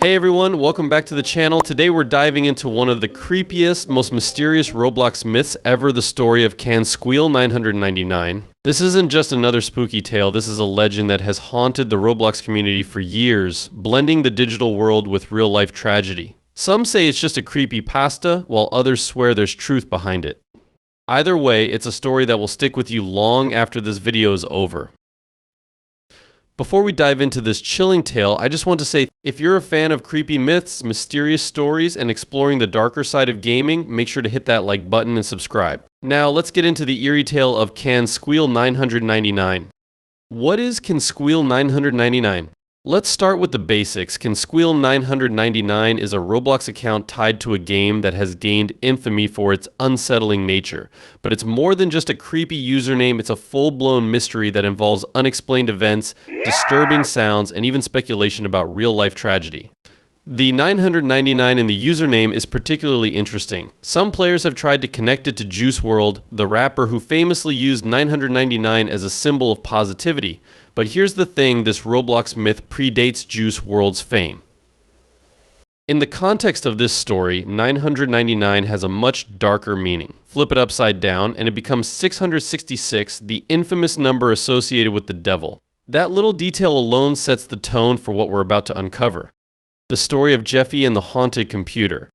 Hey everyone, welcome back to the channel. Today we're diving into one of the creepiest, most mysterious Roblox myths ever, the story of Can Squeal 999. This isn't just another spooky tale, this is a legend that has haunted the Roblox community for years, blending the digital world with real-life tragedy. Some say it's just a creepypasta, while others swear there's truth behind it. Either way, it's a story that will stick with you long after this video is over. Before we dive into this chilling tale, I just want to say, if you're a fan of creepy myths, mysterious stories, and exploring the darker side of gaming, make sure to hit that like button and subscribe. Now, let's get into the eerie tale of Can Squeal 999. What is Can Squeal 999? Let's start with the basics. Can Squeal 999 is a Roblox account tied to a game that has gained infamy for its unsettling nature. But it's more than just a creepy username, it's a full-blown mystery that involves unexplained events, disturbing sounds, and even speculation about real-life tragedy. The 999 in the username is particularly interesting. Some players have tried to connect it to Juice WRLD, the rapper who famously used 999 as a symbol of positivity. But here's the thing, this Roblox myth predates Juice WRLD's fame. In the context of this story, 999 has a much darker meaning. Flip it upside down and it becomes 666, the infamous number associated with the devil. That little detail alone sets the tone for what we're about to uncover. The story of Jeffy and the haunted computer.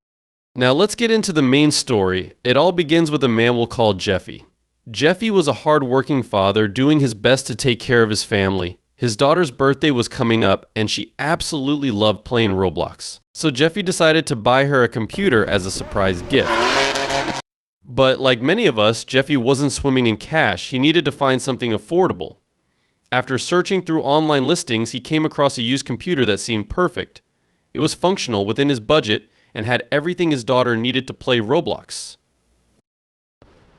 Now let's get into the main story. It all begins with a man we'll call Jeffy. Jeffy was a hard-working father doing his best to take care of his family. His daughter's birthday was coming up and she absolutely loved playing Roblox. So Jeffy decided to buy her a computer as a surprise gift. But like many of us, Jeffy wasn't swimming in cash. He needed to find something affordable. After searching through online listings, he came across a used computer that seemed perfect. It was functional within his budget and had everything his daughter needed to play Roblox.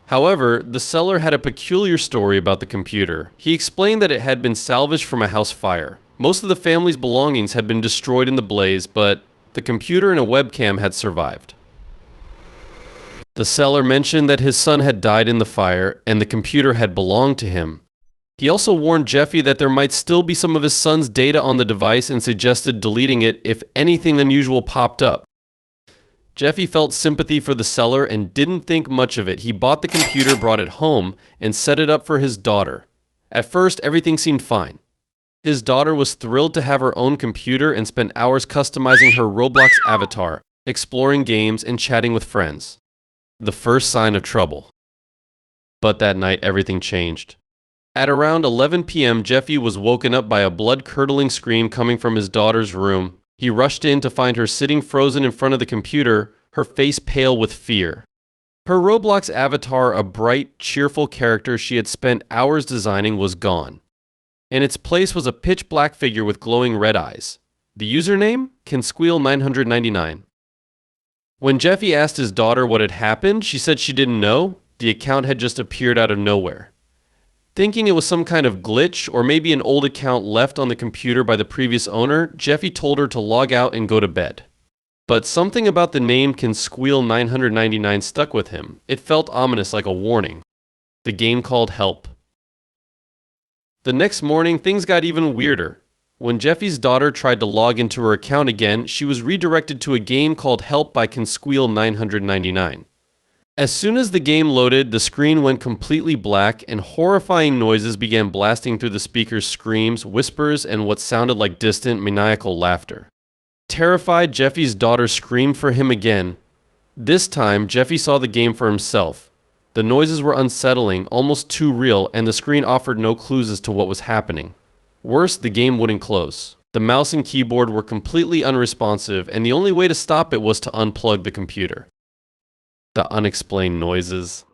However, the seller had a peculiar story about the computer. He explained that it had been salvaged from a house fire. Most of the family's belongings had been destroyed in the blaze, but the computer and a webcam had survived. The seller mentioned that his son had died in the fire and the computer had belonged to him. He also warned Jeffy that there might still be some of his son's data on the device and suggested deleting it if anything unusual popped up. Jeffy felt sympathy for the seller and didn't think much of it. He bought the computer, brought it home, and set it up for his daughter. At first, everything seemed fine. His daughter was thrilled to have her own computer and spent hours customizing her Roblox avatar, exploring games, and chatting with friends. The first sign of trouble. But that night, everything changed. At around 11 p.m., Jeffy was woken up by a blood-curdling scream coming from his daughter's room. He rushed in to find her sitting frozen in front of the computer, her face pale with fear. Her Roblox avatar, a bright, cheerful character she had spent hours designing, was gone. In its place was a pitch-black figure with glowing red eyes. The username? Can Squeal 999. When Jeffy asked his daughter what had happened, she said she didn't know. The account had just appeared out of nowhere. Thinking it was some kind of glitch or maybe an old account left on the computer by the previous owner, Jeffy told her to log out and go to bed. But something about the name Can Squeal 999 stuck with him. It felt ominous, like a warning. The game called help. The next morning, things got even weirder. When Jeffy's daughter tried to log into her account again, she was redirected to a game called Help by Can Squeal 999. As soon as the game loaded, the screen went completely black and horrifying noises began blasting through the speaker's screams, whispers, and what sounded like distant, maniacal laughter. Terrified, Jeffy's daughter screamed for him again. This time, Jeffy saw the game for himself. The noises were unsettling, almost too real, and the screen offered no clues as to what was happening. Worse, the game wouldn't close. The mouse and keyboard were completely unresponsive, and the only way to stop it was to unplug the computer. The unexplained noises.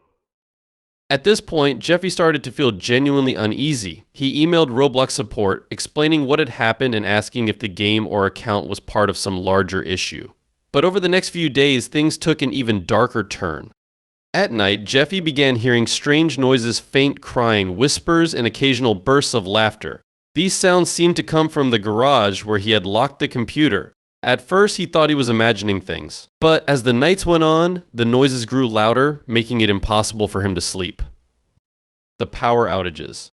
At this point, Jeffy started to feel genuinely uneasy. He emailed Roblox support, explaining what had happened and asking if the game or account was part of some larger issue. But over the next few days, things took an even darker turn. At night, Jeffy began hearing strange noises, faint crying, whispers, and occasional bursts of laughter. These sounds seemed to come from the garage where he had locked the computer. At first, he thought he was imagining things, but as the nights went on, the noises grew louder, making it impossible for him to sleep. The power outages.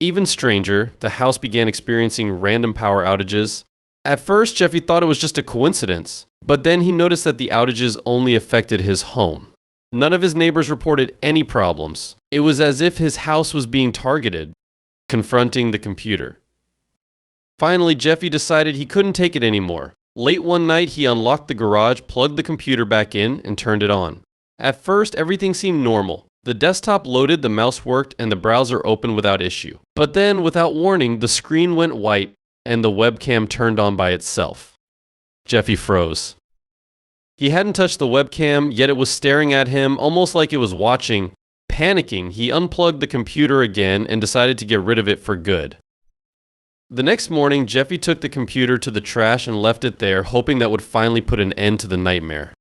Even stranger, the house began experiencing random power outages. At first, Jeffy thought it was just a coincidence, but then he noticed that the outages only affected his home. None of his neighbors reported any problems. It was as if his house was being targeted. Confronting the computer. Finally, Jeffy decided he couldn't take it anymore. Late one night, he unlocked the garage, plugged the computer back in, and turned it on. At first, everything seemed normal. The desktop loaded, the mouse worked, and the browser opened without issue. But then, without warning, the screen went white, and the webcam turned on by itself. Jeffy froze. He hadn't touched the webcam, yet it was staring at him, almost like it was watching. Panicking, he unplugged the computer again and decided to get rid of it for good. The next morning, Jeffy took the computer to the trash and left it there, hoping that would finally put an end to the nightmare.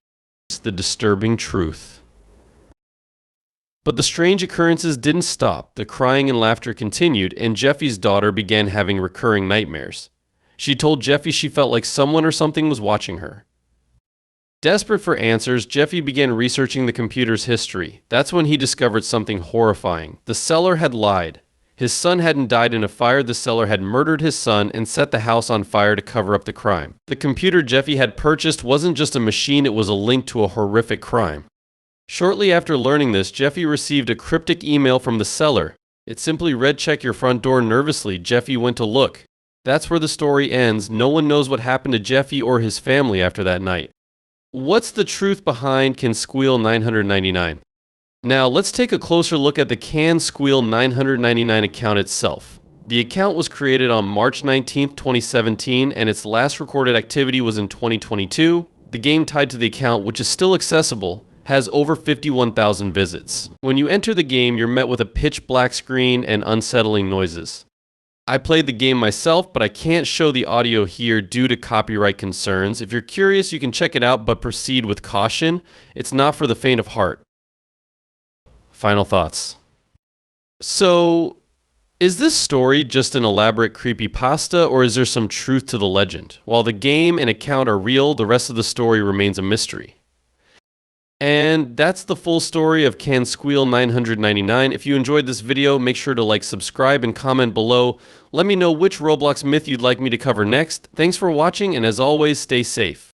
It's the disturbing truth. But the strange occurrences didn't stop. The crying and laughter continued, and Jeffy's daughter began having recurring nightmares. She told Jeffy she felt like someone or something was watching her. Desperate for answers, Jeffy began researching the computer's history. That's when he discovered something horrifying. The seller had lied. His son hadn't died in a fire, the seller had murdered his son and set the house on fire to cover up the crime. The computer Jeffy had purchased wasn't just a machine, it was a link to a horrific crime. Shortly after learning this, Jeffy received a cryptic email from the seller. It simply read, "Check your front door." Nervously, Jeffy went to look. That's where the story ends. No one knows what happened to Jeffy or his family after that night. What's the truth behind Can Squeal 999? Now, let's take a closer look at the Can Squeal 999 account itself. The account was created on March 19, 2017, and its last recorded activity was in 2022. The game tied to the account, which is still accessible, has over 51,000 visits. When you enter the game, you're met with a pitch black screen and unsettling noises. I played the game myself, but I can't show the audio here due to copyright concerns. If you're curious, you can check it out, but proceed with caution. It's not for the faint of heart. Final thoughts. So, is this story just an elaborate creepypasta, or is there some truth to the legend? While the game and account are real, the rest of the story remains a mystery. And that's the full story of Can Squeal 999. If you enjoyed this video, make sure to like, subscribe, and comment below. Let me know which Roblox myth you'd like me to cover next. Thanks for watching, and as always, stay safe.